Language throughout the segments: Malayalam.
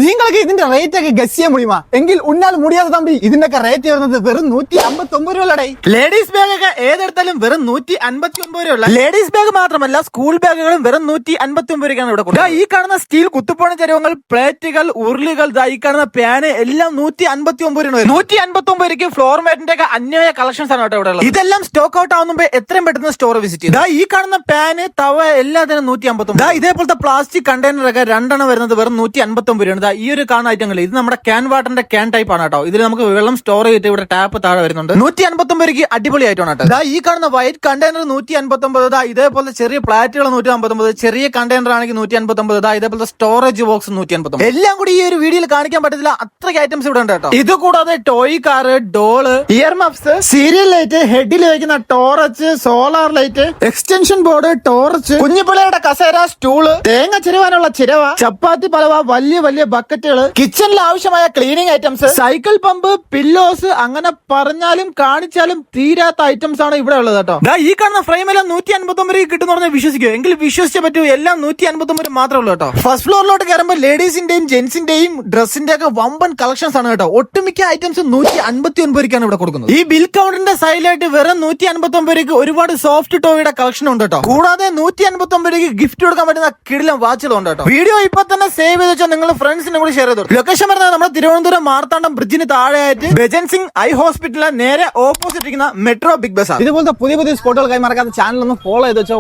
നിങ്ങൾക്ക് ഇതിന്റെ റേറ്റ് ഒക്കെ ഗസ് ചെയ്യാൻ முடியுமா? എങ്കിൽ ഉന്നാൽ മുടിയാതെ തമ്പി ഇതിന്റെ റേറ്റ് വരുന്നത് വെറും 159 രൂപയുടെ. ലേഡീസ് ബാഗ് ഒക്കെ ഏതെടുത്താലും വെറും 159 രൂപ. ലേഡീസ് ബാഗ് മാത്രമല്ല സ്കൂൾ ബാഗുകളും വെറും 159 രൂപയാണ് ഇവിടെ കൊടുക്കുന്നത്. ഈ കാണുന്ന സ്റ്റീൽ കുത്തുപോണ ചരുവങ്ങൾ, പ്ലേറ്റുകൾ, ഉരുളികൾ, ഈ കാണുന്ന പാന് എല്ലാം 159 രൂപ. 159 രൂപയ്ക്ക് ഫ്ലോർ മാറ്റിന്റെ ഒക്കെ അന്യായ കളക്ഷൻസ് ആണ് ഇവിടെ ഉള്ളത്. ഇതെല്ലാം സ്റ്റോക്ക് ഔട്ട് ആവുമ്പോൾ എത്രയും പെട്ടെന്ന് സ്റ്റോർ വിസിറ്റ് ചെയ്യും. ഈ കാണുന്ന പാന്, തവ എല്ലാത്തിനും 159. ഇതേപോലത്തെ പ്ലാസ്റ്റിക് കണ്ടെയ്നർ ഒക്കെ രണ്ടെണ്ണം വരുന്നത് വെറും 159 രൂപയാണ്. ഈ ഒരു കാണുന്ന ഐറ്റങ്ങൾ ഇത് നമ്മുടെ ക്യാൻ വാട്ടറിന്റെ ക്യാൻ ടൈപ്പ് ആണ് കേട്ടോ. ഇതിൽ നമുക്ക് വെള്ളം സ്റ്റോർ ചെയ്തിട്ട് ഇവിടെ ടാപ്പ് താഴെ വരുന്നുണ്ട്. 159 രൂപയ്ക്ക് അടിപൊളി ആയിട്ടാണ് കേട്ടോ. ഈ കാണുന്ന വൈറ്റ് കണ്ടെയ്നർ 159. ഇതേപോലെ ചെറിയ പ്ലാറ്റുകൾ 159, ചെറിയ കണ്ടെയ്നർ ആണെങ്കിൽ 159. ഇതേപോലത്തെ സ്റ്റോറേജ് ബോക്സ് 159. എല്ലാം കൂടി ഈ ഒരു വീഡിയോയിൽ കാണിക്കാൻ പറ്റത്തില്ല, അത്രയ്ക്ക് ഐറ്റംസ് ഇവിടെ ഉണ്ട് കേട്ടോ. ഇത് കൂടാതെ toy car, doll, ear muffs, serial light, ഹെഡിൽ വെക്കുന്ന torch, solar light, extension board, torch, കുഞ്ഞുപിള്ളയുടെ കസേര, സ്റ്റൂള്, തേങ്ങ ചിരവാനുള്ള ചിരവ, ചപ്പാത്തി പലവ, വലിയ വലിയ ബക്കറ്റുകൾ, കിച്ചണിൽ ആവശ്യമായ cleaning items, cycle pump, pillows, അങ്ങനെ പറഞ്ഞാലും കാണിച്ചാലും തീരാത്ത ഐറ്റംസ് ആണ് ഇവിടെ ഉള്ളത് കേട്ടോ. ഈ കാണുന്ന ഫ്രെയിമെല്ലാം 159 കിട്ടുന്ന പറഞ്ഞാൽ വിശ്വസിക്കോ? എങ്കിൽ വിശ്വസിച്ചേ പറ്റൂ. എല്ലാം 159 മാത്രമേ ഉള്ളൂ കേട്ടോ. ഫസ്റ്റ് ഫ്ലോറിലോട്ട് കയറുമ്പോൾ ലേഡീസിന്റെയും ജെന്റ്സിന്റെയും ഡ്രസ്സിന്റെ ഒക്കെ വമ്പൻ കളക്ഷൻസ് ആണ് കേട്ടോ. ഒട്ടുമിക്ക ഐറ്റംസ് 159 ഇവിടെ കൊടുക്കുന്നത്. ഈ ബിൽ കൗണ്ടറിന്റെ സൈഡിലായിട്ട് വെറും 159 ഒരുപാട് സോഫ്റ്റ് ടോയുടെ കളക്ഷൻ ഉണ്ട് കേട്ടോ. കൂടാതെ 159 ഗിഫ്റ്റ് കൊടുക്കാൻ പറ്റുന്ന കിടിലം വാച്ചുകളും ഉണ്ട് കേട്ടോ. വീഡിയോ ഇപ്പൊ തന്നെ സേവ് ചെയ്ത് വെച്ചാൽ നിങ്ങൾ ഫ്രണ്ട്സിനെ കൂടി ഷെയർ ചെയ്തു. ലൊക്കേഷൻ പറഞ്ഞാൽ നമ്മുടെ തിരുവനന്തപുരം മാർത്താണ്ഡം ബ്രിഡ്ജിന് താഴെയായിട്ട് ബെജൻ സിംഗ് ഐ ഹോസ്പിറ്റലിന് നേരെ ഓപ്പോസിറ്റ് ഇരിക്കുന്ന മെട്രോ ബിഗ് ബസാർ. ഇതുപോലത്തെ പുതിയ പുതിയ സ്പോട്ടുകൾക്കായി മറക്കാത്ത ചാനൽ ഒന്ന് ഫോളോ ചെയ്ത് വെച്ചോ.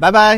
Bye bye.